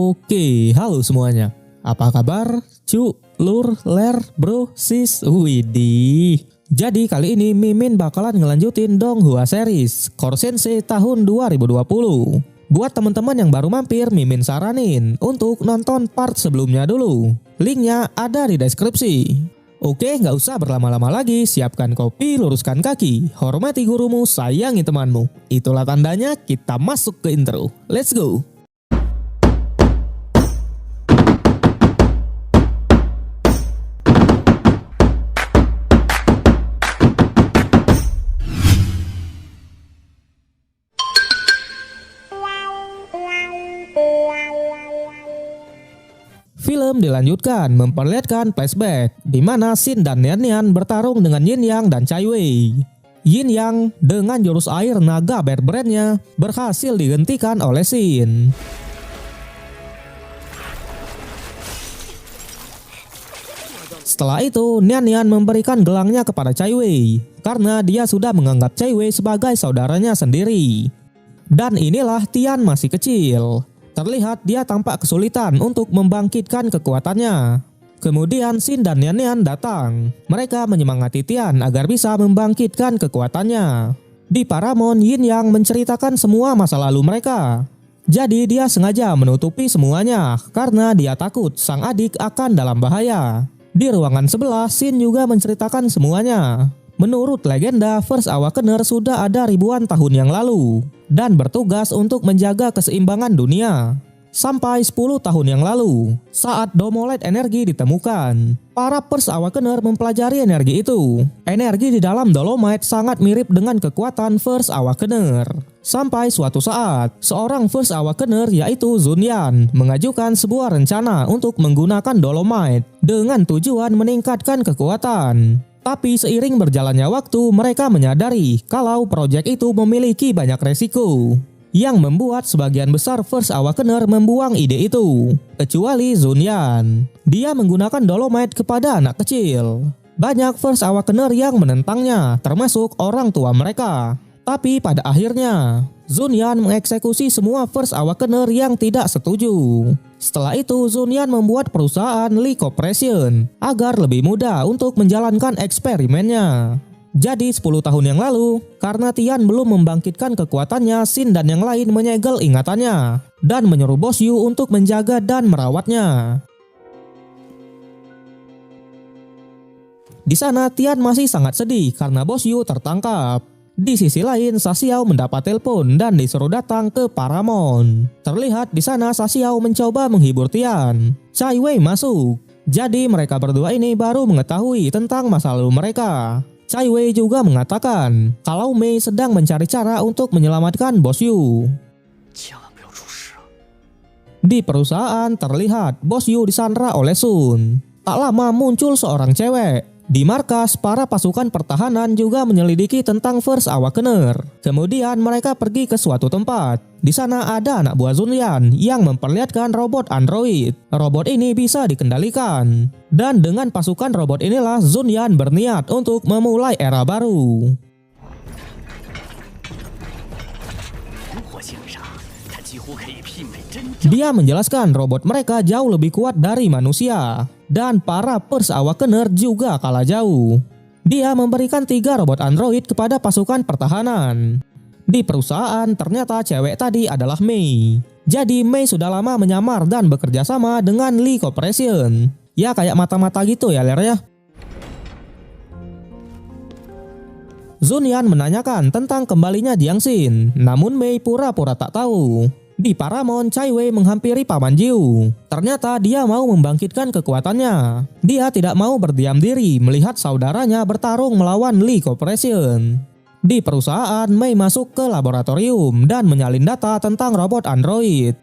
Oke, halo semuanya. Apa kabar? Cu, lur, ler, bro, sis, widih. Jadi kali ini Mimin bakalan ngelanjutin Donghua series Core Sensei tahun 2020. Buat teman-teman yang baru mampir, Mimin saranin untuk nonton part sebelumnya dulu. Linknya ada di deskripsi. Oke, nggak usah berlama-lama lagi, siapkan kopi, luruskan kaki, hormati gurumu, sayangi temanmu. Itulah tandanya kita masuk ke intro. Let's go! Film dilanjutkan memperlihatkan flashback di mana Shin dan Nian Nian bertarung dengan Yin Yang dan Cai Wei. Yin Yang dengan jurus air naga Bear Brand-nya berhasil dihentikan oleh Shin. Setelah itu, Nian Nian memberikan gelangnya kepada Cai Wei karena dia sudah menganggap Cai Wei sebagai saudaranya sendiri. Dan inilah Tian masih kecil. Terlihat dia tampak kesulitan untuk membangkitkan kekuatannya. Kemudian Shin dan Nian Nian datang. Mereka menyemangati Tian agar bisa membangkitkan kekuatannya. Di Paramount, Yin Yang menceritakan semua masa lalu mereka. Jadi dia sengaja menutupi semuanya karena dia takut sang adik akan dalam bahaya. Di ruangan sebelah, Shin juga menceritakan semuanya. Menurut legenda, First Awakener sudah ada ribuan tahun yang lalu dan bertugas untuk menjaga keseimbangan dunia. Sampai 10 tahun yang lalu, saat Domolite energi ditemukan, para First Awakener mempelajari energi itu. Energi di dalam Dolomite sangat mirip dengan kekuatan First Awakener. Sampai suatu saat, seorang First Awakener yaitu Zunyan mengajukan sebuah rencana untuk menggunakan Dolomite dengan tujuan meningkatkan kekuatan. Tapi seiring berjalannya waktu, mereka menyadari kalau proyek itu memiliki banyak resiko, yang membuat sebagian besar First Awakener membuang ide itu. Kecuali Zunyan. Dia menggunakan Dolomite kepada anak kecil. Banyak First Awakener yang menentangnya, termasuk orang tua mereka. Tapi pada akhirnya, Zunyan mengeksekusi semua First Awakener yang tidak setuju. Setelah itu, Zunyan membuat perusahaan Lee Corporation agar lebih mudah untuk menjalankan eksperimennya. Jadi 10 tahun yang lalu, karena Tian belum membangkitkan kekuatannya, Shin dan yang lain menyegel ingatannya dan menyuruh Bos Yu untuk menjaga dan merawatnya. Di sana Tian masih sangat sedih karena Bos Yu tertangkap. Di sisi lain, Xiao mendapat telepon dan disuruh datang ke Paramount. Terlihat di sana Xiao mencoba menghibur Tian. Cai Wei masuk. Jadi mereka berdua ini baru mengetahui tentang masa lalu mereka. Cai Wei juga mengatakan kalau Mei sedang mencari cara untuk menyelamatkan Bos Yu. Di perusahaan terlihat Bos Yu disandra oleh Sun. Tak lama muncul seorang cewek. Di markas, para pasukan pertahanan juga menyelidiki tentang First Awakener. Kemudian mereka pergi ke suatu tempat. Di sana ada anak buah Zunyan yang memperlihatkan robot android. Robot ini bisa dikendalikan. Dan dengan pasukan robot inilah Zunyan berniat untuk memulai era baru. Dia menjelaskan robot mereka jauh lebih kuat dari manusia. Dan para First Awakener juga kalah jauh. Dia memberikan 3 robot android kepada pasukan pertahanan. Di perusahaan ternyata cewek tadi adalah Mei. Jadi Mei sudah lama menyamar dan bekerja sama dengan Lee Corporation. Ya kayak mata-mata gitu ya Ler ya. Zunyan menanyakan tentang kembalinya Jiang Xin, namun Mei pura-pura tak tahu. Di Paramount, Cai Wei menghampiri Paman Jiu. Ternyata dia mau membangkitkan kekuatannya. Dia tidak mau berdiam diri melihat saudaranya bertarung melawan Lee Corporation. Di perusahaan, Mei masuk ke laboratorium dan menyalin data tentang robot android.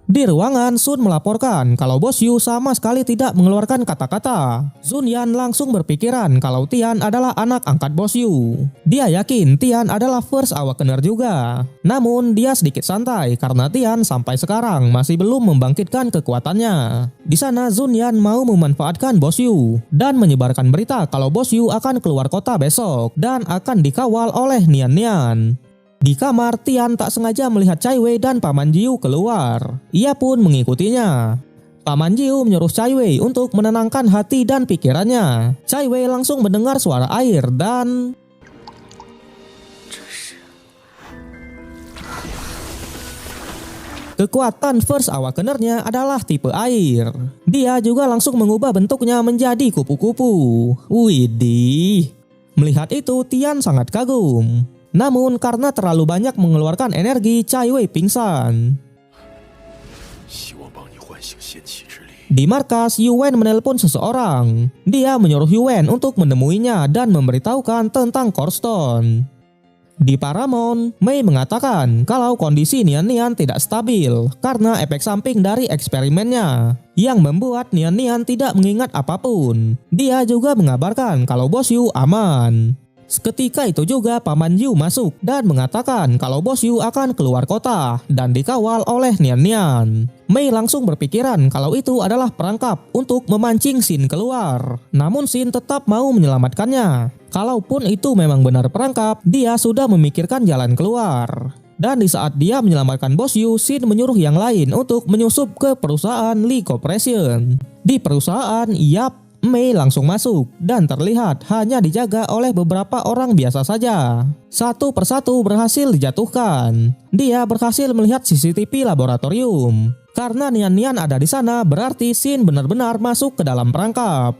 Di ruangan, Sun melaporkan kalau Bos Yu sama sekali tidak mengeluarkan kata-kata. Zunyan langsung berpikiran kalau Tian adalah anak angkat Bos Yu. Dia yakin Tian adalah First Awakener juga. Namun dia sedikit santai karena Tian sampai sekarang masih belum membangkitkan kekuatannya. Di sana Zunyan mau memanfaatkan Bos Yu dan menyebarkan berita kalau Bos Yu akan keluar kota besok dan akan dikawal oleh Nian Nian. Di kamar, Tian tak sengaja melihat Cai Wei dan Paman Jiu keluar. Ia pun mengikutinya. Paman Jiu menyuruh Cai Wei untuk menenangkan hati dan pikirannya. Cai Wei langsung mendengar suara air dan kekuatan First Awakener-nya adalah tipe air. Dia juga langsung mengubah bentuknya menjadi kupu-kupu. Widih. Melihat itu, Tian sangat kagum. Namun karena terlalu banyak mengeluarkan energi, Cai Wei pingsan. Di markas, Yuan menelpon seseorang. Dia menyuruh Yuan untuk menemuinya dan memberitahukan tentang Core Stone. Di Paramount, Mei mengatakan kalau kondisi Nian-Nian tidak stabil karena efek samping dari eksperimennya yang membuat Nian-Nian tidak mengingat apapun. Dia juga mengabarkan kalau Bos Yu aman. Seketika itu juga Paman Yu masuk dan mengatakan kalau Bos Yu akan keluar kota dan dikawal oleh Nian-Nian. Mei langsung berpikiran kalau itu adalah perangkap untuk memancing Xin keluar. Namun Xin tetap mau menyelamatkannya. Kalaupun itu memang benar perangkap, dia sudah memikirkan jalan keluar. Dan di saat dia menyelamatkan Bos Yu, Xin menyuruh yang lain untuk menyusup ke perusahaan Lee Corporation. Di perusahaan, Mei langsung masuk dan terlihat hanya dijaga oleh beberapa orang biasa saja. Satu persatu berhasil dijatuhkan. Dia berhasil melihat CCTV laboratorium. Karena Nian-Nian ada di sana, berarti Xin benar-benar masuk ke dalam perangkap.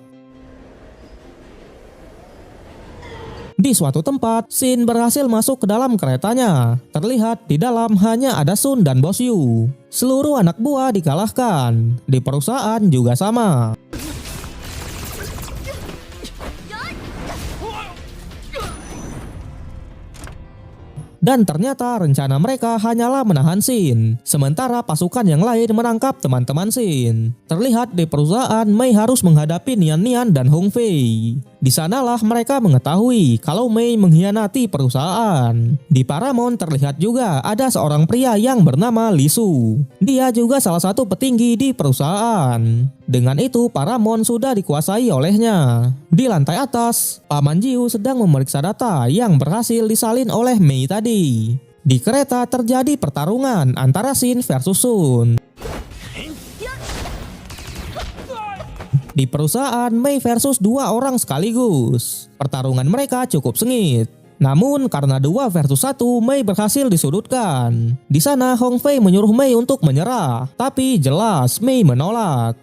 Di suatu tempat, Xin berhasil masuk ke dalam keretanya. Terlihat di dalam hanya ada Sun dan Bos Yu. Seluruh anak buah dikalahkan. Di perusahaan juga sama. Dan ternyata rencana mereka hanyalah menahan Xin, sementara pasukan yang lain menangkap teman-teman Xin. Terlihat di perusahaan, Mei harus menghadapi Nian-Nian dan Hong Fei. Di sanalah mereka mengetahui kalau Mei mengkhianati perusahaan. Di Paramount terlihat juga ada seorang pria yang bernama Li Su. Dia juga salah satu petinggi di perusahaan. Dengan itu, Paramount sudah dikuasai olehnya. Di lantai atas, Paman Jiu sedang memeriksa data yang berhasil disalin oleh Mei tadi. Di kereta terjadi pertarungan antara Xin versus Sun. Di perusahaan, Mei versus dua orang sekaligus. Pertarungan mereka cukup sengit. Namun karena 2 versus 1, Mei berhasil disudutkan. Di sana Hong Fei menyuruh Mei untuk menyerah, tapi jelas Mei menolak.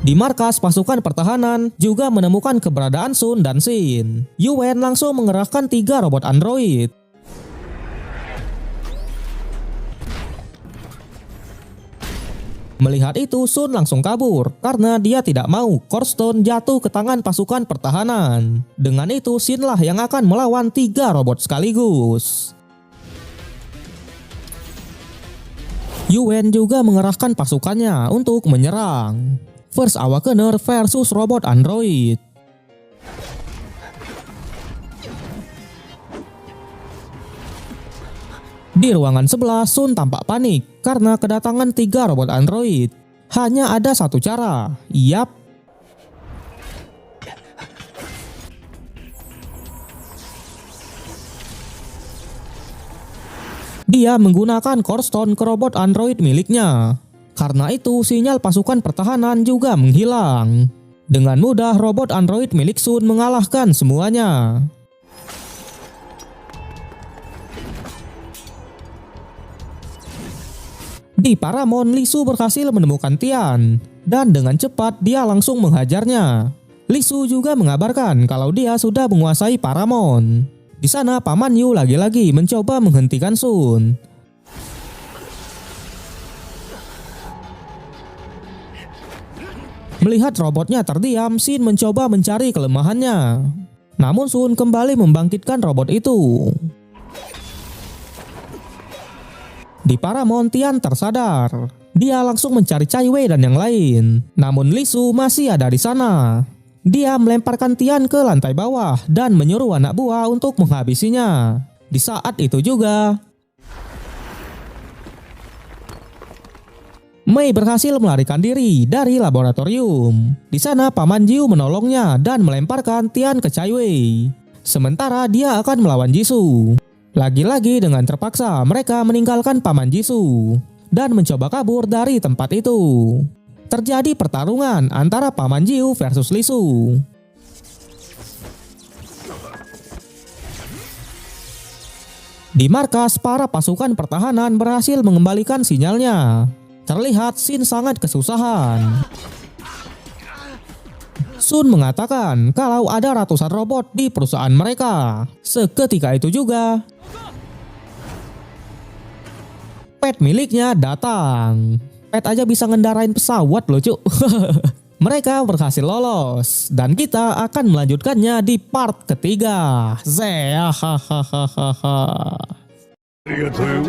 Di markas pasukan pertahanan juga menemukan keberadaan Sun dan Xin. Yuan langsung mengerahkan 3 robot android. Melihat itu, Sun langsung kabur karena dia tidak mau Core Stone jatuh ke tangan pasukan pertahanan. Dengan itu, Xin lah yang akan melawan 3 robot sekaligus. Yuan juga mengerahkan pasukannya untuk menyerang. First Awakener versus robot android. Di ruangan sebelah, Sun tampak panik karena kedatangan 3 robot android. Hanya ada satu cara, dia menggunakan Core Stone ke robot android miliknya. Karena itu, sinyal pasukan pertahanan juga menghilang. Dengan mudah, robot android milik Sun mengalahkan semuanya. Di Paramount, Li Su berhasil menemukan Tian, dan dengan cepat dia langsung menghajarnya. Li Su juga mengabarkan kalau dia sudah menguasai Paramount. Di sana, Paman Yu lagi-lagi mencoba menghentikan Sun. Melihat robotnya terdiam, Xin mencoba mencari kelemahannya. Namun Sun kembali membangkitkan robot itu. Di Paramount, Tian tersadar. Dia langsung mencari Cai Wei dan yang lain. Namun Li Su masih ada di sana. Dia melemparkan Tian ke lantai bawah dan menyuruh anak buah untuk menghabisinya. Di saat itu juga, Mei berhasil melarikan diri dari laboratorium. Di sana Paman Jiu menolongnya dan melemparkan Tian ke Cai Wei. Sementara dia akan melawan Jisoo. Lagi-lagi dengan terpaksa mereka meninggalkan Paman Jisoo dan mencoba kabur dari tempat itu. Terjadi pertarungan antara Paman Jiu versus Li Su. Di markas, para pasukan pertahanan berhasil mengembalikan sinyalnya. Terlihat Shin sangat kesusahan. Sun mengatakan kalau ada ratusan robot di perusahaan mereka. Seketika itu juga, pet miliknya datang. Pet aja bisa ngendarain pesawat loh cuk. Mereka berhasil lolos dan kita akan melanjutkannya di part ketiga. Arigatou.